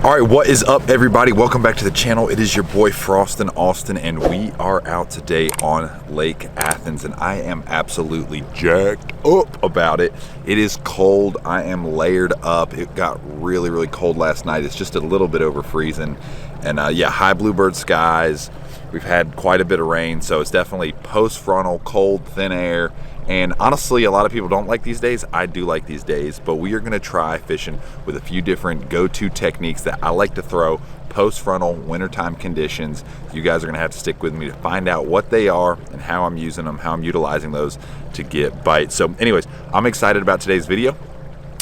All right, what is up, everybody? Welcome back to the channel. It is your boy Frostin' Austin, and we are out today on Lake Athens, and I am absolutely jacked up about it. It is cold. I am layered up. It got really, really cold last night. It's just a little bit over freezing, and yeah, high bluebird skies. We've had quite a bit of rain, so it's definitely post-frontal, cold, thin air. And honestly, a lot of people don't like these days. I do like these days, but we are gonna try fishing with a few different go-to techniques that I like to throw post-frontal, wintertime conditions. You guys are gonna have to stick with me to find out what they are and how I'm using them, how I'm utilizing those to get bites. So anyways, I'm excited about today's video.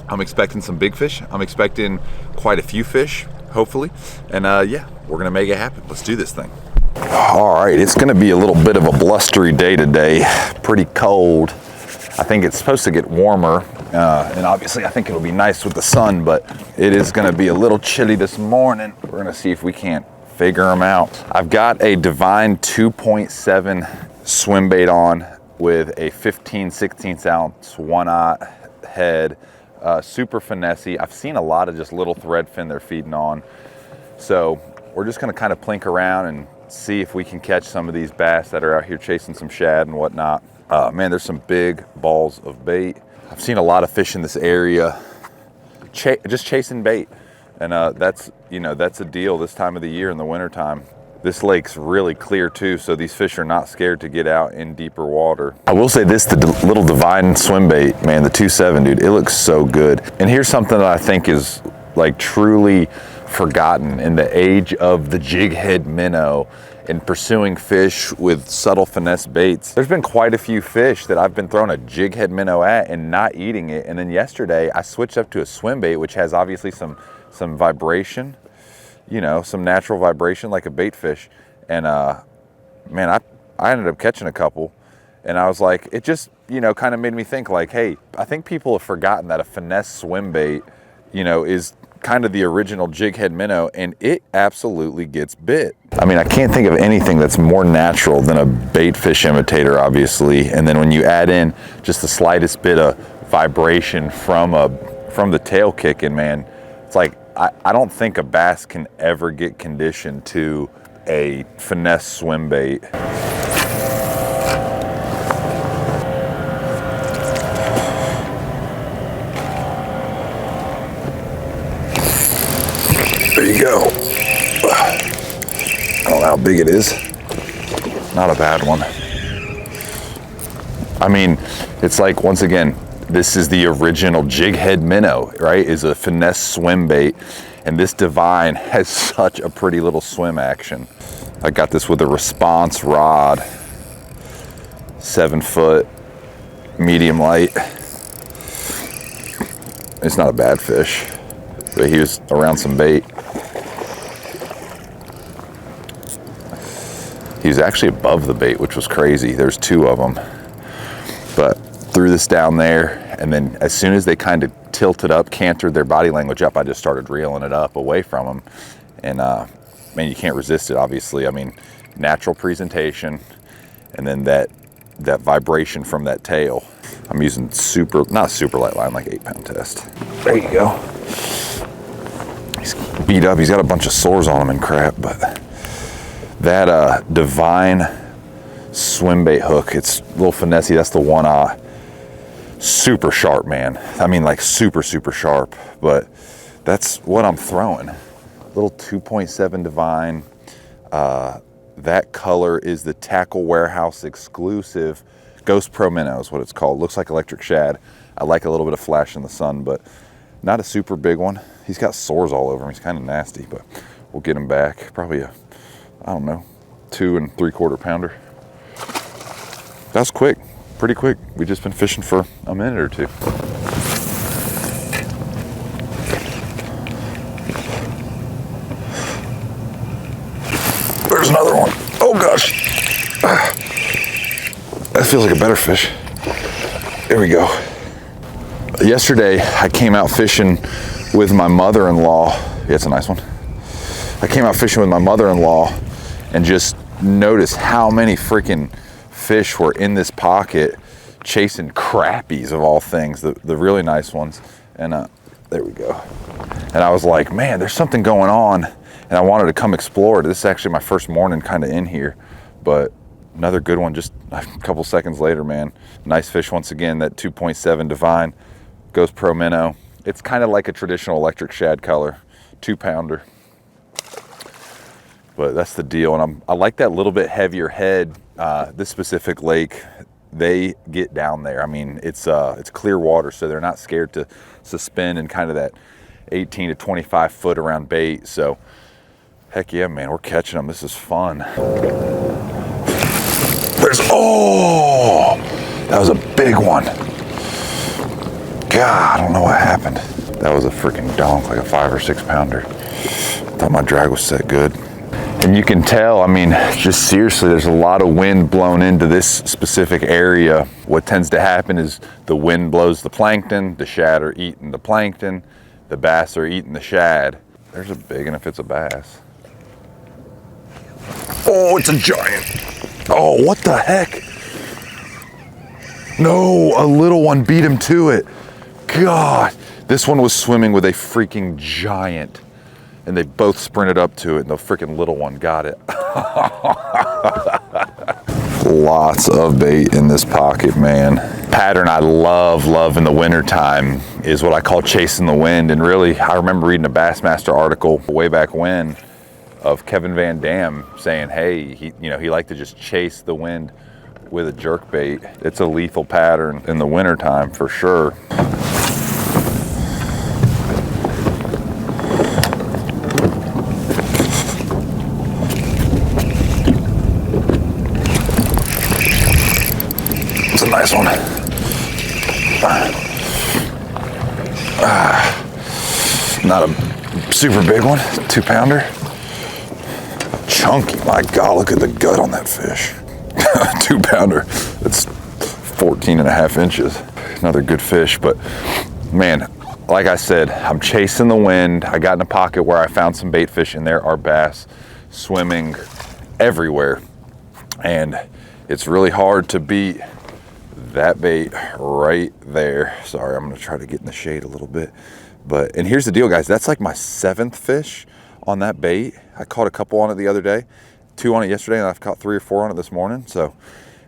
I'm expecting some big fish. I'm expecting quite a few fish, hopefully. And yeah, we're gonna make it happen. Let's do this thing. All right, it's gonna be a little bit of a blustery day today. Pretty cold. I think it's supposed to get warmer, and obviously I think it'll be nice with the sun, but it is gonna be a little chilly this morning. We're gonna see if we can't figure them out. I've got a Divine 2.7 swim bait on with a 15/16 ounce 1/0 head, super finessey. I've seen a lot of just little thread fin they're feeding on. So we're just gonna kind of plink around and see if we can catch some of these bass that are out here chasing some shad and whatnot. Man, there's some big balls of bait. I've seen a lot of fish in this area just chasing bait, and that's a deal this time of the year in the wintertime. This lake's really clear too, so these fish are not scared to get out in deeper water. I will say this, the little Divine swim bait, man, the 2.7, dude, it looks so good. And here's something that I think is like truly forgotten in the age of the Jighead minnow and pursuing fish with subtle finesse baits. There's been quite a few fish that I've been throwing a Jighead minnow at and not eating it. And then yesterday I switched up to a swim bait, which has obviously some vibration, some natural vibration like a bait fish. And man, I ended up catching a couple, and I was like, it just, kind of made me think like, hey, I think people have forgotten that a finesse swim bait, is kind of the original Jighead minnow, and it absolutely gets bit. I mean, I can't think of anything that's more natural than a bait fish imitator, obviously. And then when you add in just the slightest bit of vibration from the tail kicking, man, it's like, I don't think a bass can ever get conditioned to a finesse swim bait. There you go. I don't know how big it is. Not a bad one. I mean, it's like, once again, this is the original Jighead minnow, right? Is a finesse swim bait. And this Divine has such a pretty little swim action. I got this with a response rod, 7 foot, medium light. It's not a bad fish, but he was around some bait. He was actually above the bait, which was crazy. There's 2 of them. But threw this down there, and then as soon as they kind of tilted up, cantered their body language up, I just started reeling it up away from them. And man, you can't resist it, obviously. I mean, natural presentation, and then that vibration from that tail. I'm using not super light line, like 8-pound test. There you go. He's beat up. He's got a bunch of sores on him and crap, but that Divine swim bait hook, it's a little finessey. That's the 1/0. Super sharp, man. I mean, like super, super sharp, but that's what I'm throwing. Little 2.7 Divine. That color is the Tackle Warehouse exclusive Ghost Pro Minnow is what it's called. Looks like electric shad. I like a little bit of flash in the sun, but not a super big one. He's got sores all over him. He's kind of nasty, but we'll get him back. Probably a, I don't know, 2 3/4 pounder. That's quick, pretty quick. We've just been fishing for a minute or 2. There's another one. Oh gosh. That feels like a better fish. There we go. Yesterday, I came out fishing with my mother-in-law. Yeah, it's a nice one. I came out fishing with my mother-in-law and just noticed how many freaking fish were in this pocket chasing crappies of all things, the really nice ones. And There we go. And I was like, man, there's something going on. And I wanted to come explore it. This is actually my first morning kind of in here, but another good one just a couple seconds later, man. Nice fish once again, that 2.7 Divine Ghost Pro Minnow. It's kind of like a traditional electric shad color, 2-pounder. But that's the deal, and I like that little bit heavier head. This specific lake, they get down there. I mean, it's clear water, so they're not scared to suspend in kind of that 18 to 25 foot around bait. So, heck yeah, man, we're catching them. This is fun. Oh, that was a big one. God, I don't know what happened. That was a freaking donk, like a 5 or 6 pounder. Thought my drag was set good. And you can tell, I mean, just seriously, there's a lot of wind blown into this specific area. What tends to happen is the wind blows the plankton, the shad are eating the plankton, the bass are eating the shad. There's a big one if it's a bass. Oh, it's a giant. Oh, what the heck? No, a little one beat him to it. God, this one was swimming with a freaking giant. And they both sprinted up to it, and the freaking little one got it. Lots of bait in this pocket, man. Pattern I love in the wintertime is what I call chasing the wind. And really, I remember reading a Bassmaster article way back when of Kevin Van Dam saying, hey, he liked to just chase the wind with a jerk bait. It's a lethal pattern in the wintertime for sure. Nice one. Not a super big one, 2-pounder. Chunky, my God, look at the gut on that fish. 2-pounder, it's 14.5 inches. Another good fish, but man, like I said, I'm chasing the wind. I got in a pocket where I found some bait fish, and there are bass swimming everywhere. And it's really hard to beat that bait right there. Sorry, I'm gonna try to get in the shade a little bit. And here's the deal, guys. That's like my 7th fish on that bait. I caught a couple on it the other day, 2 on it yesterday, and I've caught 3 or 4 on it this morning. So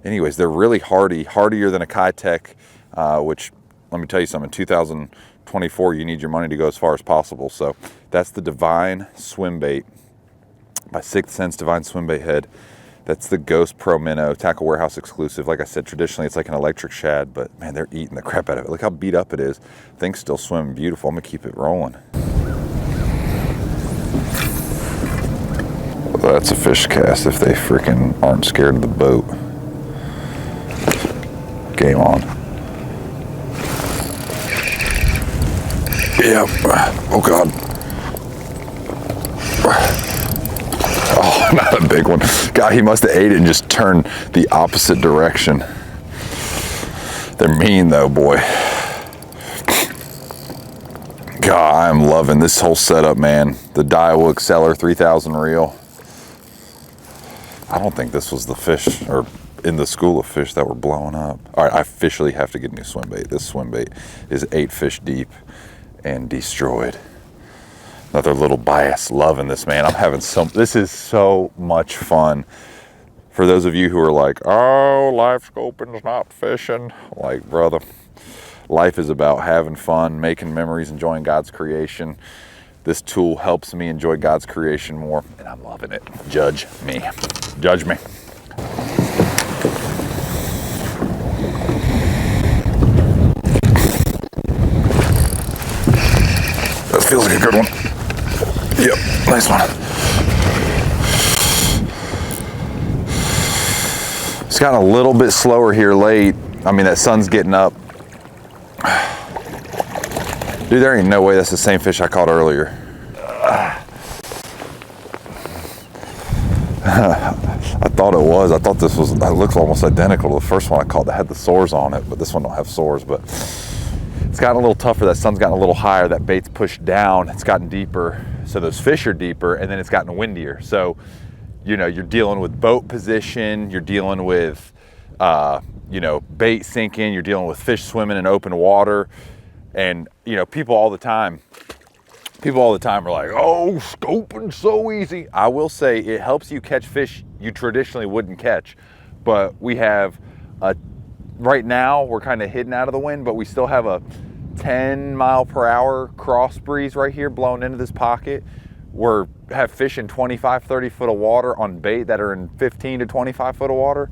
anyways, they're really hardier than a Kitech, which let me tell you something, 2024, you need your money to go as far as possible. So that's the Divine Swimbait, my 6th Sense Divine Swimbait head. That's the Ghost Pro Minnow, Tackle Warehouse exclusive. Like I said, traditionally it's like an electric shad, but man, they're eating the crap out of it. Look how beat up it is. Thing's still swimming beautiful. I'm gonna keep it rolling. Well, that's a fish cast if they freaking aren't scared of the boat. Game on. Yep. Oh God. Oh, not a big one. God, he must have ate it and just turned the opposite direction. They're mean though, boy. God, I'm loving this whole setup, man. The Daiwa Exceller 3000 reel. I don't think this was the fish or in the school of fish that were blowing up. All right, I officially have to get a new swim bait. This swim bait is 8 fish deep and destroyed. Another little bass. Loving this, man. I'm having this is so much fun. For those of you who are like, oh, life scoping is not fishing. Like, brother, life is about having fun, making memories, enjoying God's creation. This tool helps me enjoy God's creation more, and I'm loving it. Judge me. Judge me. That feels like a good one. Yep, nice one. It's gotten a little bit slower here late. I mean, that sun's getting up. Dude, there ain't no way that's the same fish I caught earlier. I thought it was. I thought this was, it looks almost identical to the first one I caught that had the sores on it, but this one don't have sores. But it's gotten a little tougher. That sun's gotten a little higher. That bait's pushed down. It's gotten deeper. So those fish are deeper, and then it's gotten windier. So, you know, you're dealing with boat position. You're dealing with, you know, bait sinking. You're dealing with fish swimming in open water. And you know, people all the time are like, oh, scoping's so easy. I will say it helps you catch fish you traditionally wouldn't catch. But we have right now we're kind of hidden out of the wind, but we still have a 10-mile-per-hour cross breeze right here blowing into this pocket. We're have fish in 25, 30 foot of water on bait that are in 15 to 25 foot of water,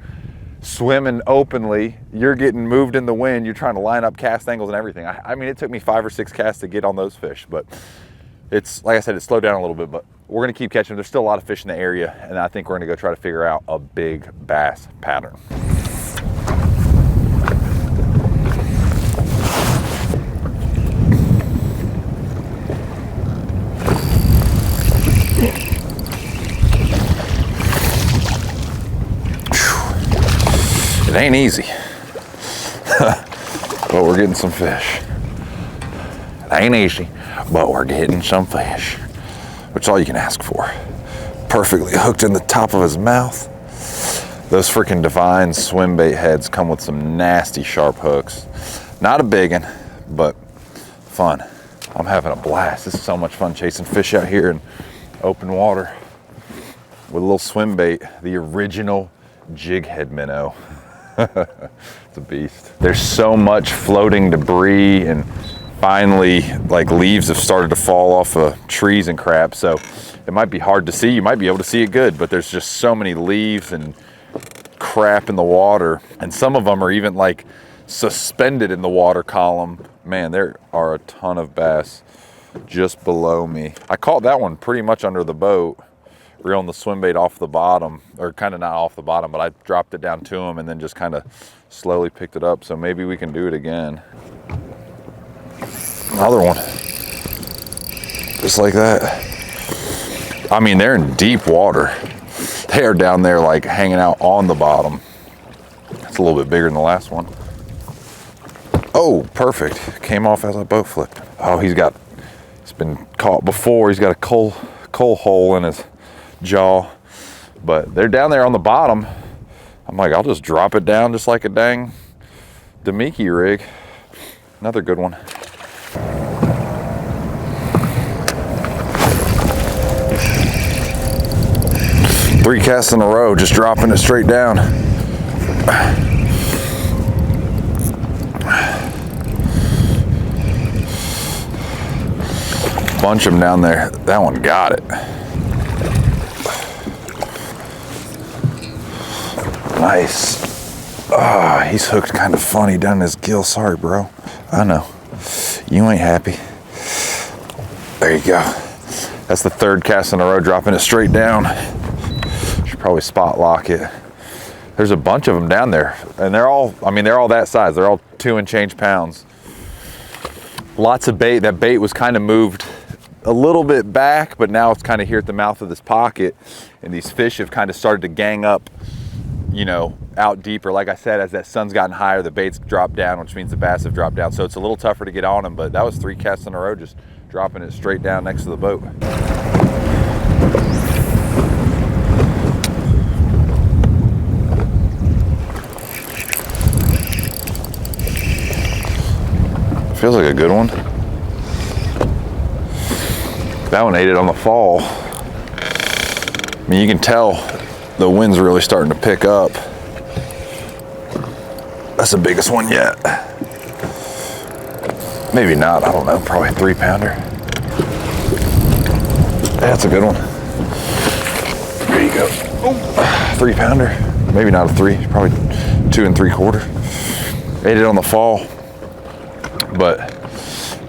swimming openly. You're getting moved in the wind. You're trying to line up cast angles and everything. I mean, it took me 5 or 6 casts to get on those fish, but it's, like I said, it slowed down a little bit, but we're gonna keep catching. There's still a lot of fish in the area, and I think we're gonna go try to figure out a big bass pattern. It ain't easy, but we're getting some fish. It ain't easy, but we're getting some fish, which is all you can ask for. Perfectly hooked in the top of his mouth. Those freaking divine swim bait heads come with some nasty sharp hooks. Not a big one, but fun. I'm having a blast. This is so much fun chasing fish out here in open water with a little swim bait, the original jighead minnow. It's a beast. There's so much floating debris, and finally, like, leaves have started to fall off of trees and crap, so it might be hard to see. You might be able to see it good, but there's just so many leaves and crap in the water, and some of them are even like suspended in the water column. Man, there are a ton of bass just below me. I caught that one pretty much under the boat, reeling the swim bait off the bottom, or kind of not off the bottom, but I dropped it down to him and then just kind of slowly picked it up. So maybe we can do it again. Another one, just like that. I mean, they're in deep water. They are down there like hanging out on the bottom. It's a little bit bigger than the last one. Oh, perfect. Came off as I boat flipped. Oh, he's been caught before. He's got a coal hole in his jaw, but they're down there on the bottom. I'm like, I'll just drop it down just like a dang Demiki rig. Another good one. Three casts in a row, just dropping it straight down. Bunch of them down there. That one got it. Nice. Oh, he's hooked kind of funny down his gill. Sorry, bro. I know. You ain't happy. There you go. That's the third cast in a row, dropping it straight down. Should probably spot lock it. There's a bunch of them down there, and they're all that size. They're all 2 and change pounds. Lots of bait. That bait was kind of moved a little bit back, but now it's kind of here at the mouth of this pocket, and these fish have kind of started to gang up, you know, out deeper. Like I said, as that sun's gotten higher, the bait's dropped down, which means the bass have dropped down. So it's a little tougher to get on them, but that was 3 casts in a row, just dropping it straight down next to the boat. Feels like a good one. That one ate it on the fall. I mean, you can tell the wind's really starting to pick up. That's the biggest one yet. Maybe not, I don't know, probably a 3-pounder. That's a good one. There you go. Oh, 3-pounder. Maybe not a 3, probably 2 3/4. Ate it on the fall. But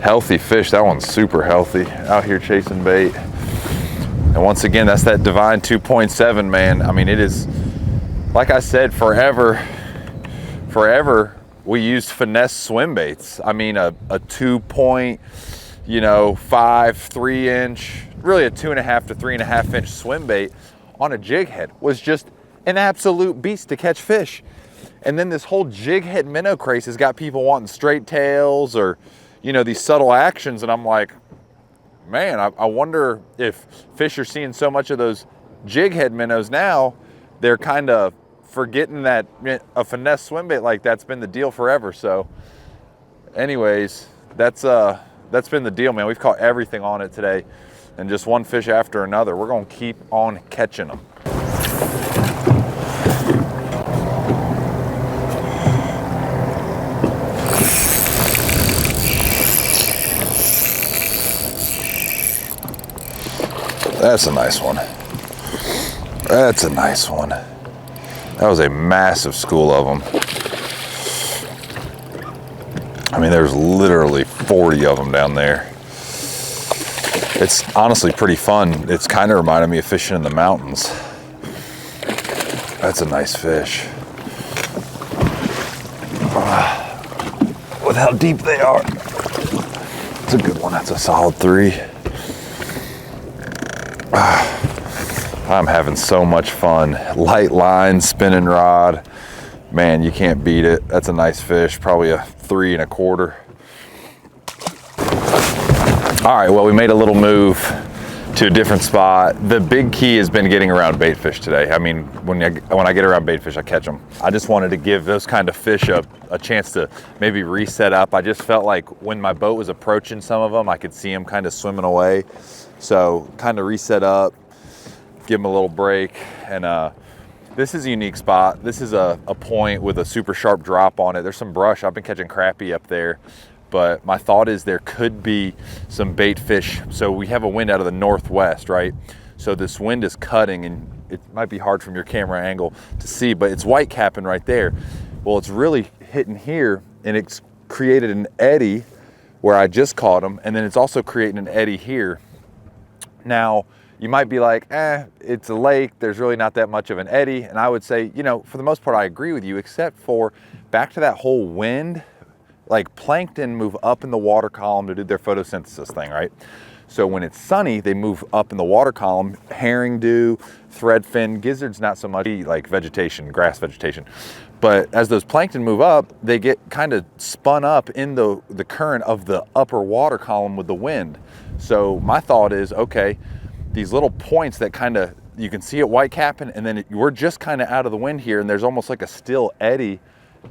healthy fish. That one's super healthy. Out here chasing bait. And once again, that's that divine 2.7, man. I mean, it is, like I said, forever we used Finesse Swimbaits. I mean, a 2.5, 3-inch, really a 2.5 to 3.5-inch swim bait on a jig head was just an absolute beast to catch fish. And then this whole jig head minnow craze has got people wanting straight tails or, these subtle actions. And I'm like, man, I wonder if fish are seeing so much of those jig head minnows now, they're kind of forgetting that a finesse swim bait like that's been the deal forever. So anyways, that's been the deal, man. We've caught everything on it today, and just one fish after another. We're gonna keep on catching them. That's a nice one. That's a nice one. That was a massive school of them. I mean, there's literally 40 of them down there. It's honestly pretty fun. It's kind of reminded me of fishing in the mountains. That's a nice fish. With how deep they are. It's a good one. That's a solid 3. I'm having so much fun. Light line, spinning rod. Man, you can't beat it. That's a nice fish, probably a 3 1/4. All right, well, we made a little move to a different spot. The big key has been getting around bait fish today. I mean, when I get around bait fish, I catch them. I just wanted to give those kind of fish a chance to maybe reset up. I just felt like when my boat was approaching some of them, I could see them kind of swimming away. So kind of reset up, give them a little break. And this is a unique spot. This is a point with a super sharp drop on it. There's some brush. I've been catching crappie up there, but my thought is there could be some bait fish. So we have a wind out of the northwest, right? So this wind is cutting, and it might be hard from your camera angle to see, but it's white capping right there. Well, it's really hitting here, and it's created an eddy where I just caught them, and then it's also creating an eddy here. Now, you might be like, it's a lake, there's really not that much of an eddy. And I would say, you know, for the most part, I agree with you, except for back to that whole wind, like plankton move up in the water column to do their photosynthesis thing, right? So when it's sunny, they move up in the water column. Herring do, threadfin, gizzards not so much, like vegetation, grass vegetation. But as those plankton move up, they get kind of spun up in the current of the upper water column with the wind. So my thought is, okay, these little points that kind of, you can see it white capping, and then we're just kind of out of the wind here, and there's almost like a still eddy.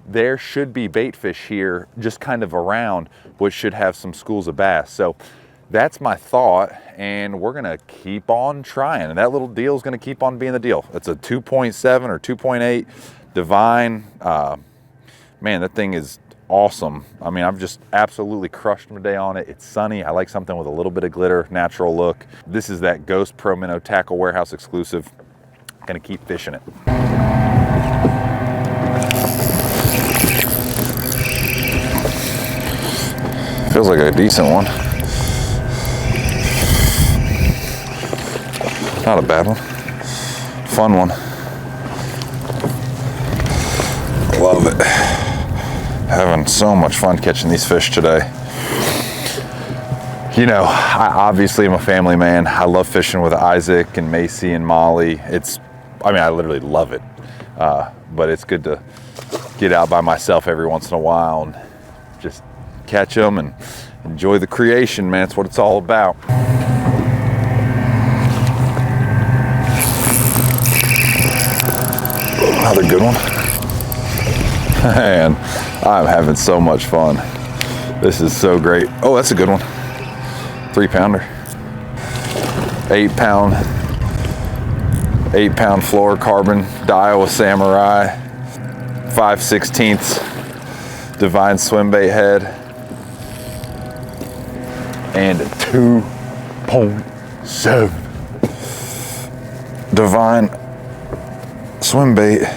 There should be bait fish here just kind of around, which should have some schools of bass. So that's my thought, and we're gonna keep on trying, and that little deal is gonna keep on being the deal. It's a 2.7 or 2.8 Divine. Man, that thing is awesome. I mean, I've just absolutely crushed my day on it. It's sunny. I like something with a little bit of glitter, natural look. This is that Ghost Pro Minnow Tackle Warehouse exclusive. Gonna keep fishing it. Feels like a decent one. Not a bad one. Fun one. Love it. Having so much fun catching these fish today. You know, I obviously am a family man. I love fishing with Isaac and Macy and Molly. I mean, I literally love it. But it's good to get out by myself every once in a while and just catch them and enjoy the creation, man. It's what it's all about. Another good one. Man, I'm having so much fun. This is so great. Oh, that's a good one. 3-pounder. 8-pound fluorocarbon Daiwa Samurai. 5/16 Divine Swimbait head. And 2.7 Divine Swimbait.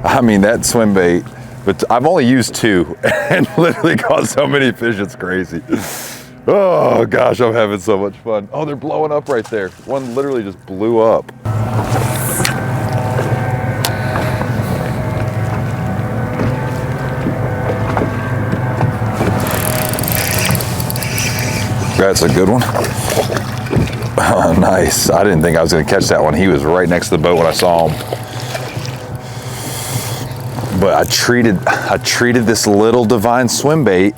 I mean, that Swimbait, but I've only used 2 and literally caught so many fish, it's crazy. Oh gosh, I'm having so much fun. Oh, they're blowing up right there. One literally just blew up. That's a good one. Oh, nice. I didn't think I was gonna catch that one. He was right next to the boat when I saw him. But I treated this little Divine Swimbait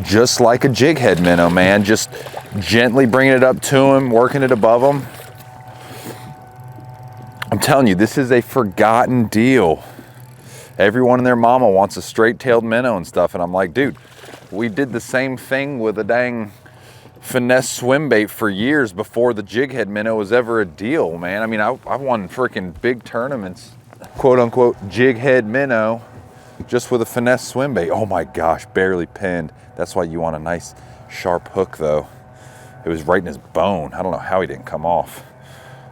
just like a jighead minnow, man. Just gently bringing it up to him, working it above him. I'm telling you, this is a forgotten deal. Everyone and their mama wants a straight-tailed minnow and stuff, and I'm like, dude, We did the same thing with a dang Finesse Swimbait for years before the Jighead minnow was ever a deal, man. I mean, I won freaking big tournaments, quote unquote, Jighead minnow, just with a Finesse Swimbait. Oh my gosh, barely pinned. That's why you want a nice sharp hook though. It was right in his bone. I don't know how he didn't come off.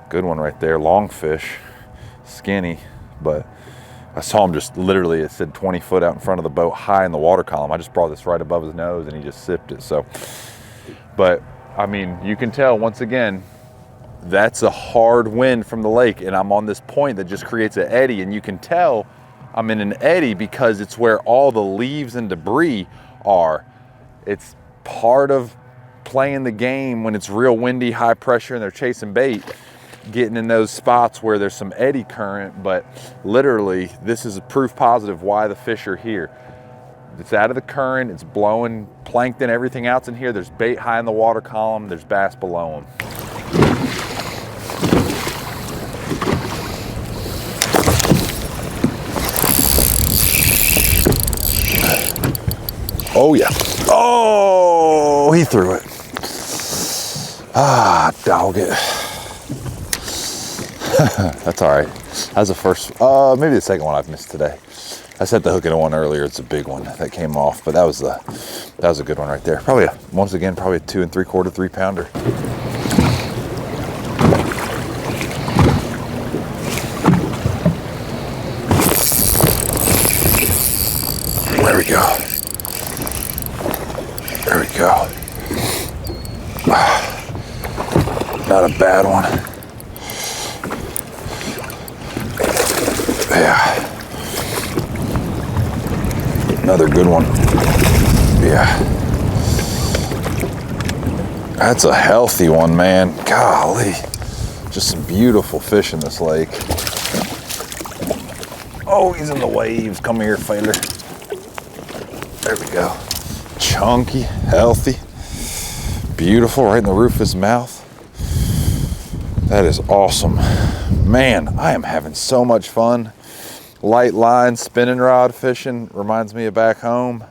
Good one right there, long fish, skinny, but I saw him just literally, it said 20 foot out in front of the boat, high in the water column. I just brought this right above his nose and he just sipped it, so. But I mean, you can tell once again, that's a hard wind from the lake, and I'm on this point that just creates an eddy, and you can tell I'm in an eddy because it's where all the leaves and debris are. It's part of playing the game when it's real windy, high pressure, and they're chasing bait, getting in those spots where there's some eddy current. But literally, this is a proof positive why the fish are here. It's out of the current, it's blowing plankton, everything else in here. There's bait high in the water column, there's bass below them. Oh yeah. Oh, he threw it. Ah, dog it. That's all right. That's the first, maybe the second one I've missed today. I set the hook in one earlier. It's a big one that came off, but that was a good one right there. Probably once again, probably a 2 3/4, 3 pounder. There we go. There we go. Not a bad one. Yeah. Another good one. Yeah. That's a healthy one, man. Golly. Just some beautiful fish in this lake. Oh, he's in the waves. Come here, Failer. There we go. Chunky, healthy, beautiful, right in the roof of his mouth. That is awesome. Man, I am having so much fun. Light line, spinning rod fishing reminds me of back home.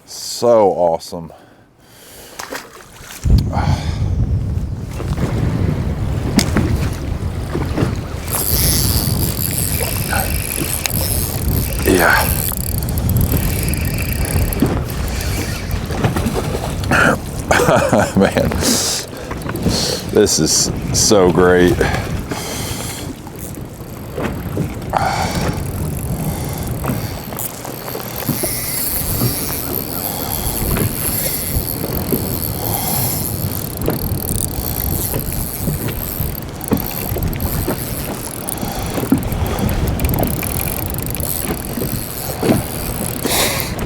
So awesome. Yeah. Man, this is so great.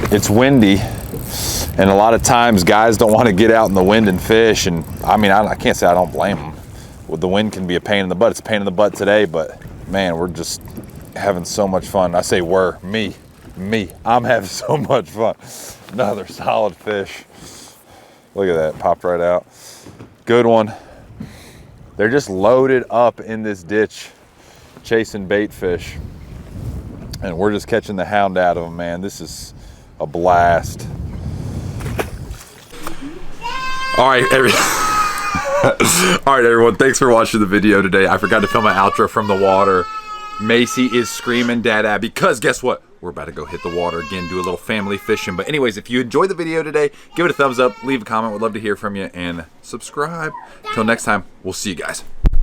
It's windy, and a lot of times guys don't want to get out in the wind and fish, and I mean, I can't say I don't blame them. Well, the wind can be a pain in the butt. It's a pain in the butt today, but man, we're just having so much fun. I say me. I'm having so much fun. Another solid fish. Look at that, popped right out. Good one. They're just loaded up in this ditch chasing bait fish, and we're just catching the hound out of them, man. This is a blast. All right, everyone, thanks for watching the video today. I forgot to film my outro from the water. Macy is screaming dada because guess what? We're about to go hit the water again, do a little family fishing. But anyways, if you enjoyed the video today, give it a thumbs up, leave a comment. We'd love to hear from you, and subscribe. Till next time, we'll see you guys.